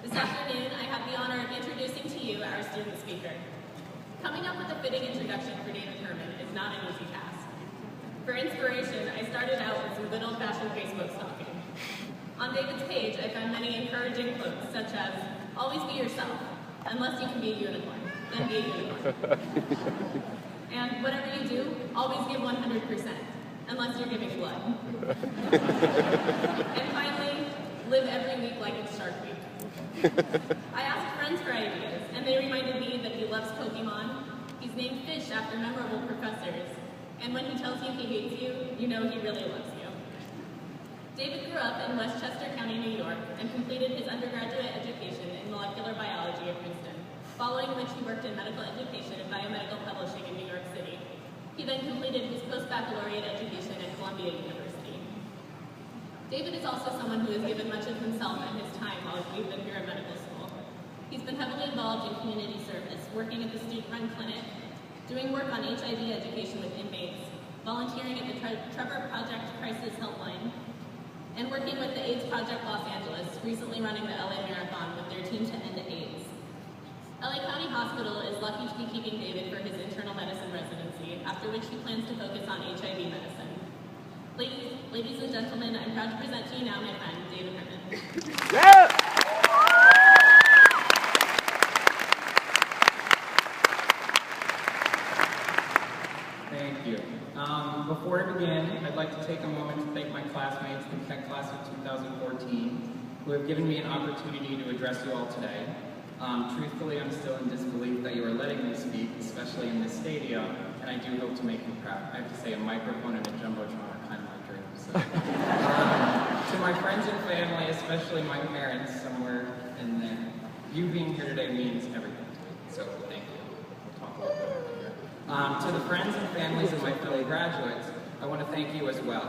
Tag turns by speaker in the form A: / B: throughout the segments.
A: This afternoon, I have the honor of introducing to you our student speaker. Coming up with a fitting introduction for David Herman is not an easy task. For inspiration, I started out with some good old-fashioned Facebook stalking. On David's page, I found many encouraging quotes, such as, "Always be yourself. Unless you can be a unicorn, then be a unicorn." And whatever you do, always give 100%, unless you're giving blood. And finally, live every week like it's Shark Week. I asked friends for ideas, and they reminded me that he loves Pokemon. He's named fish after memorable professors. And when he tells you he hates you, you know he really loves you. David grew up in Westchester County, New York, and completed his undergraduate education in molecular biology at Princeton, following which he worked in medical education and biomedical publishing in New York City. He then completed his post-baccalaureate education at Columbia University. David is also someone who has given much of himself and his time while we've been here at medical school. He's been heavily involved in community service, working at the student-run clinic, doing work on HIV education with inmates, volunteering at the Trevor Project Crisis Helpline, and working with the AIDS Project Los Angeles, recently running the LA Marathon with their Team to End AIDS. LA County Hospital is lucky to be keeping David for his internal medicine residency, after which he plans to focus on HIV medicine. Ladies and gentlemen, I'm proud to present to you now my friend, David Herman.
B: Yeah.
C: Thank you. Before I begin, I'd like to take a moment to thank my classmates, the Keck class of 2014, who have given me an opportunity to address you all today. Truthfully, I'm still in disbelief that you are letting me speak, especially in this stadium, and I do hope to make you proud. I have to say, a microphone and a jumbotron are kind of my dream. So. To my friends and family, especially my parents, somewhere in there, you being here today means everything to me, so thank you. We'll talk a little bit later. To the friends and families of my fellow graduates, I want to thank you as well.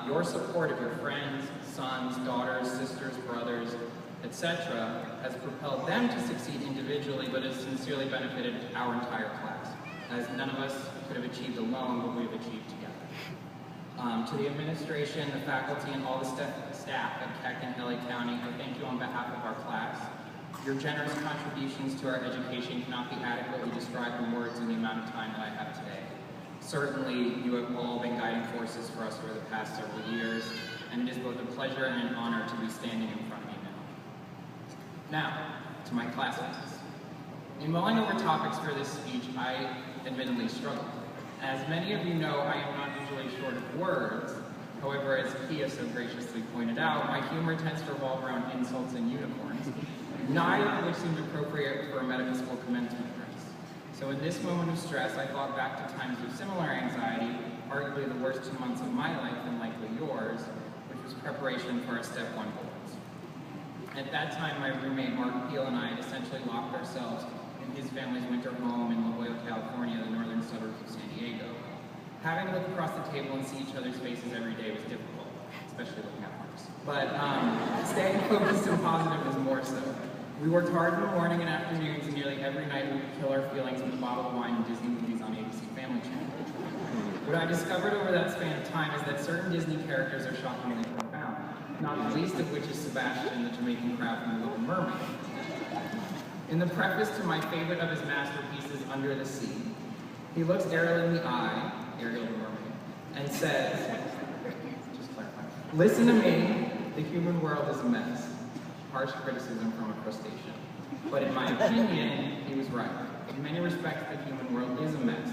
C: Your support of your friends, sons, daughters, sisters, brothers, etc., has propelled them to succeed individually, but has sincerely benefited our entire class, as none of us could have achieved alone what we've achieved together. To the administration, the faculty, and all the staff at Keck and LA County, I thank you on behalf of our class. Your generous contributions to our education cannot be adequately described in words in the amount of time that I have today. Certainly, you have all been guiding forces for us over the past several years, and it is both a pleasure and an honor to be standing in front of you now. Now, to my classmates. In mulling over topics for this speech, I admittedly struggled. As many of you know, I am not usually short of words. However, as Kia so graciously pointed out, my humor tends to revolve around insults and unicorns, neither of which seemed appropriate for a medical school commencement address. So in this moment of stress, I thought back to times of similar anxiety, arguably the worst 2 months of my life and likely yours, which was preparation for our Step 1 boards. At that time, my roommate Mark Peel and I had essentially locked ourselves in his family's winter home in La Jolla, California, the northern suburbs of San Diego. Having to look across the table and see each other's faces every day was difficult, especially looking at Mark's. But staying focused and positive was more so. We worked hard in the morning and afternoons, and nearly every night we would kill our feelings with a bottle of wine and Disney movies on ABC Family Channel. What I discovered over that span of time is that certain Disney characters are shockingly profound, not the least of which is Sebastian, the Jamaican crab from The Little Mermaid. In the preface to my favorite of his masterpieces, Under the Sea, he looks Ariel in the eye, Ariel the Mermaid, and says, just clarify, "Listen to me, the human world is a mess." Harsh criticism from a crustacean. But in my opinion, he was right. In many respects, the human world is a mess.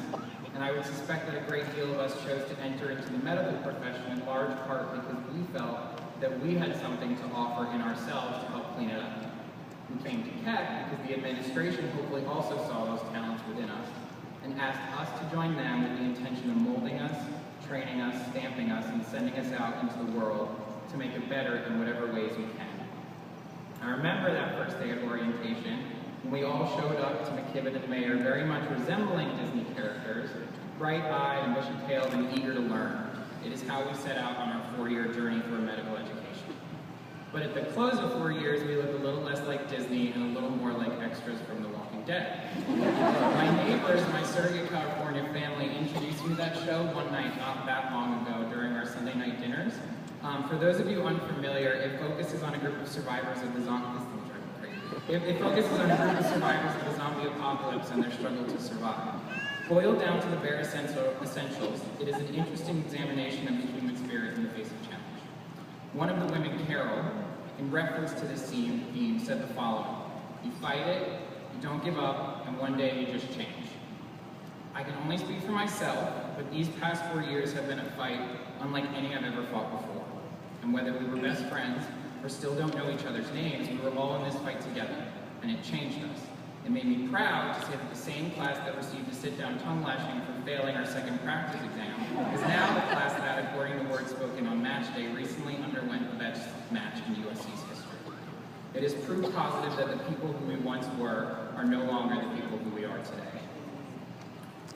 C: And I would suspect that a great deal of us chose to enter into the medical profession in large part because we felt that we had something to offer in ourselves to help clean it up. We came to Keck because the administration hopefully also saw those talents within us and asked us to join them with the intention of molding us, training us, stamping us, and sending us out into the world to make it better in whatever ways we can. I remember that first day at orientation when we all showed up to McKibben and Mayer very much resembling Disney characters, bright-eyed and bushy-tailed and eager to learn. It is how we set out on our 4-year journey for medical education. But at the close of 4 years, we looked a little less like Disney and a little more like extras from The Walking Dead. My neighbors, my surrogate California family, introduced me to that show one night not that long ago during our Sunday night dinners. For those of you unfamiliar, it focuses on a group of survivors of the zombie. This thing's driving me crazy. It focuses on group survivors of the zombie apocalypse and their struggle to survive. Boiled down to the bare essentials, it is an interesting examination of the human spirit in the face of challenge. One of the women, Carol, in reference to this theme, said the following: "You fight it, you don't give up, and one day you just change." I can only speak for myself, but these past 4 years have been a fight unlike any I've ever fought before. And whether we were best friends or still don't know each other's names, we were all in this fight together, and it changed us. It made me proud to say that the same class that received a sit-down tongue lashing for failing our second practice exam is now the class that, according to words spoken on match day, recently underwent the best match in USC's history. It is proof positive that the people who we once were are no longer the people who we are today.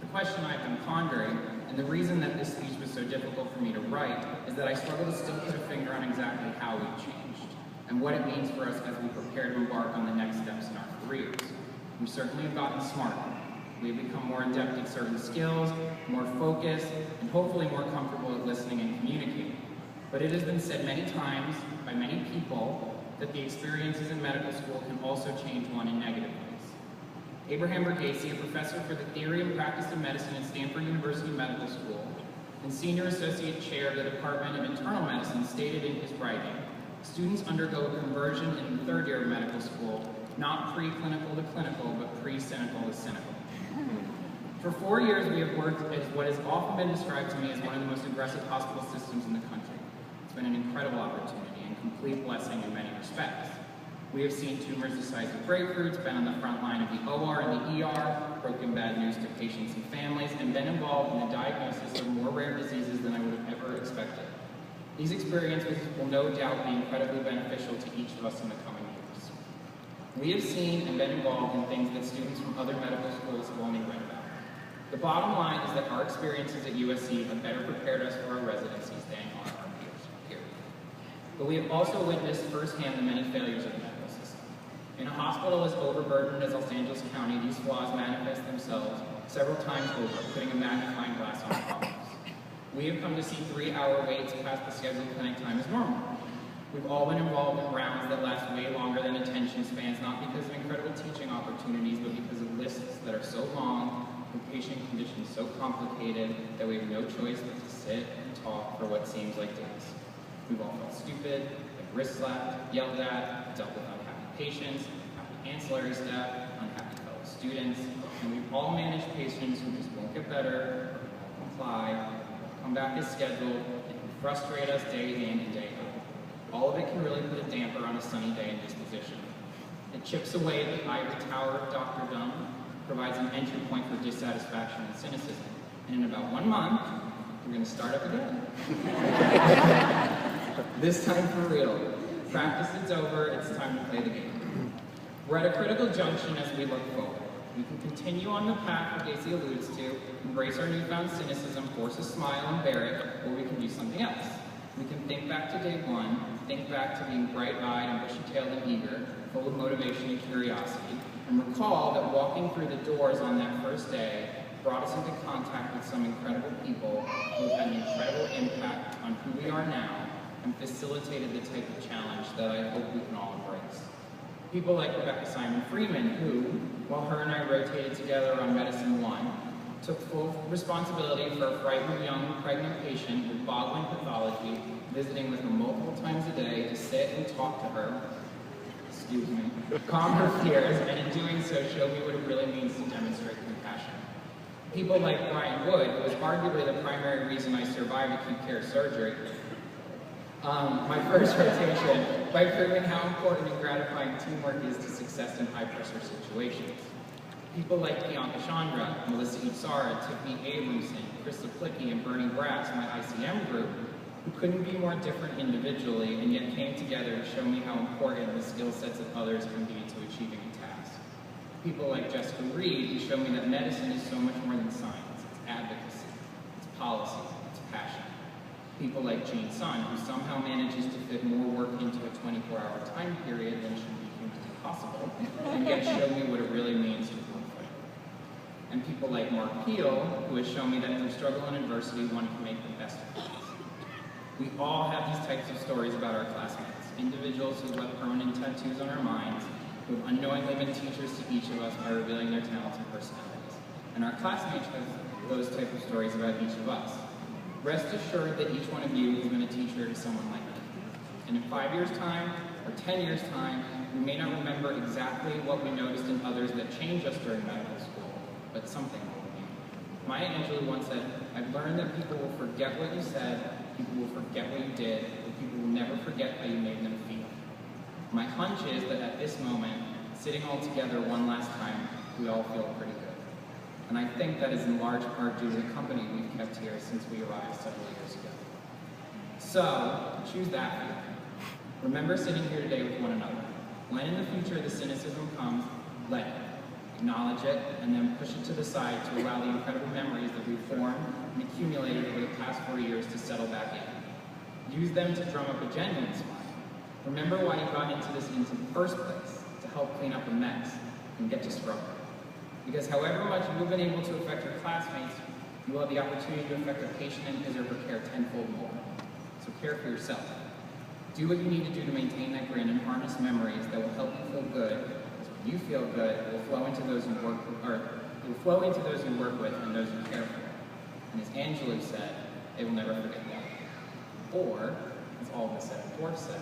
C: The question I've been pondering, and the reason that this speech was so difficult for me to write, is that I struggle to still put a finger on exactly how we've changed, and what it means for us as we prepare to embark on the next steps in our careers. We certainly have gotten smarter. We have become more adept at certain skills, more focused, and hopefully more comfortable at listening and communicating. But it has been said many times by many people that the experiences in medical school can also change one in negative ways. Abraham Verghese, a professor for the theory and practice of medicine at Stanford University Medical School and senior associate chair of the Department of Internal Medicine, stated in his writing, "Students undergo a conversion in the third year of medical school, not pre-clinical to clinical, but pre-cynical to cynical." For 4 years, we have worked at what has often been described to me as one of the most aggressive hospital systems in the country. It's been an incredible opportunity and complete blessing in many respects. We have seen tumors the size of grapefruits, been on the front line of the OR and the ER, broken bad news to patients and families, and been involved in the diagnosis of more rare diseases than I would have ever expected. These experiences will no doubt be incredibly beneficial to each of us in the coming years. We have seen and been involved in things that students from other medical schools have only read about. The bottom line is that our experiences at USC have better prepared us for our residencies than our peers, period. But we have also witnessed firsthand the many failures of the medical system. In a hospital as overburdened as Los Angeles County, these flaws manifest themselves several times over, putting a magnifying glass on problems. We have come to see 3-hour waits past the scheduled clinic time as normal. We've all been involved in rounds that last way longer than attention spans, not because of incredible teaching opportunities, but because of lists that are so long and patient conditions so complicated that we have no choice but to sit and talk for what seems like days. We've all felt stupid, like wrist slapped, yelled at, dealt with unhappy patients, unhappy ancillary staff, unhappy fellow students, and we've all managed patients who just won't get better, won't comply, come back as scheduled, and who frustrate us day in and day out. All of it can really put a damper on a sunny day in disposition. It chips away at the ivory tower of doctordom, provides an entry point for dissatisfaction and cynicism. And in about 1 month, we're going to start up again. This time for real. Practice is over, it's time to play the game. We're at a critical junction as we look forward. We can continue on the path Verghese alludes to, embrace our newfound cynicism, force a smile and bear it, or we can do something else. We can think back to day one, think back to being bright-eyed and bushy-tailed and eager, full of motivation and curiosity, and recall that walking through the doors on that first day brought us into contact with some incredible people who have had an incredible impact on who we are now and facilitated the type of challenge that I hope we can all embrace. People like Rebecca Simon Freeman, who, while her and I rotated together on Medicine 1, took full responsibility for a frightened young pregnant patient with boggling pathology, visiting with her multiple times a day to sit and talk to her, calm her fears, and in doing so show me what it really means to demonstrate compassion. People like Brian Wood, who was arguably the primary reason I survived acute care surgery, my first rotation, by proving how important and gratifying teamwork is to success in high-pressure situations. People like Bianca Chandra, Melissa Itzara, Tiffany Abramson, Krista Plicky, and Bernie Brass, my ICM group, who couldn't be more different individually and yet came together to show me how important the skill sets of others can be to achieving a task. People like Jessica Reed, who show me that medicine is so much more than science. It's advocacy, it's policy, it's passion. People like Jane Sun, who somehow manages to fit more work into a 24-hour time period than should be humanly possible, and yet show me what it really means to work. And people like Mark Peel, who has shown me that through struggle and adversity, one can make the best of things. We all have these types of stories about our classmates, individuals who left permanent tattoos on our minds, who have unknowingly been teachers to each of us by revealing their talents and personalities. And our classmates have those type of stories about each of us. Rest assured that each one of you has been a teacher to someone like me. And in 5 years' time, or 10 years' time, we may not remember exactly what we noticed in others that changed us during medical school, but something will remain. Maya Angelou once said, "I've learned that people will forget what you said, people will forget what you did, but people will never forget how you made them feel." My hunch is that at this moment, sitting all together one last time, we all feel pretty good. And I think that is in large part due to the company we've kept here since we arrived several years ago. So, choose that feeling. Remember sitting here today with one another. When in the future the cynicism comes, let it. Acknowledge it, and then push it to the side to allow the incredible memories that we've formed and accumulated over the past 4 years to settle back in. Use them to drum up a genuine smile. Remember why you got into this in the first place, to help clean up a mess and get to struggle. Because however much you've been able to affect your classmates, you will have the opportunity to affect a patient and his or her care tenfold more. So care for yourself. Do what you need to do to maintain that grin and harness memories that will help you feel good. Because when you feel good, it will flow into those you work with and those you care for. And as Angelou said, they will never forget that. Or, as all the said dwarf said,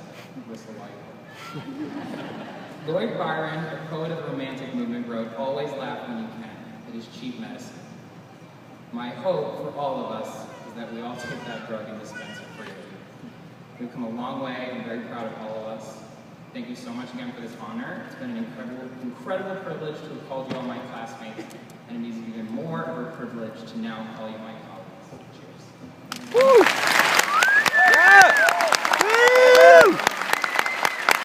C: whistle while you work. Lloyd Byron, a poet of the Romantic movement, wrote, "Always laugh when you can. It is cheap medicine." My hope for all of us is that we all take that drug and dispense it freely. We've come a long way. I'm very proud of all of us. Thank you so much again for this honor. It's been an incredible privilege to have called you all my classmates, and it is even more of a privilege to now call you my colleagues.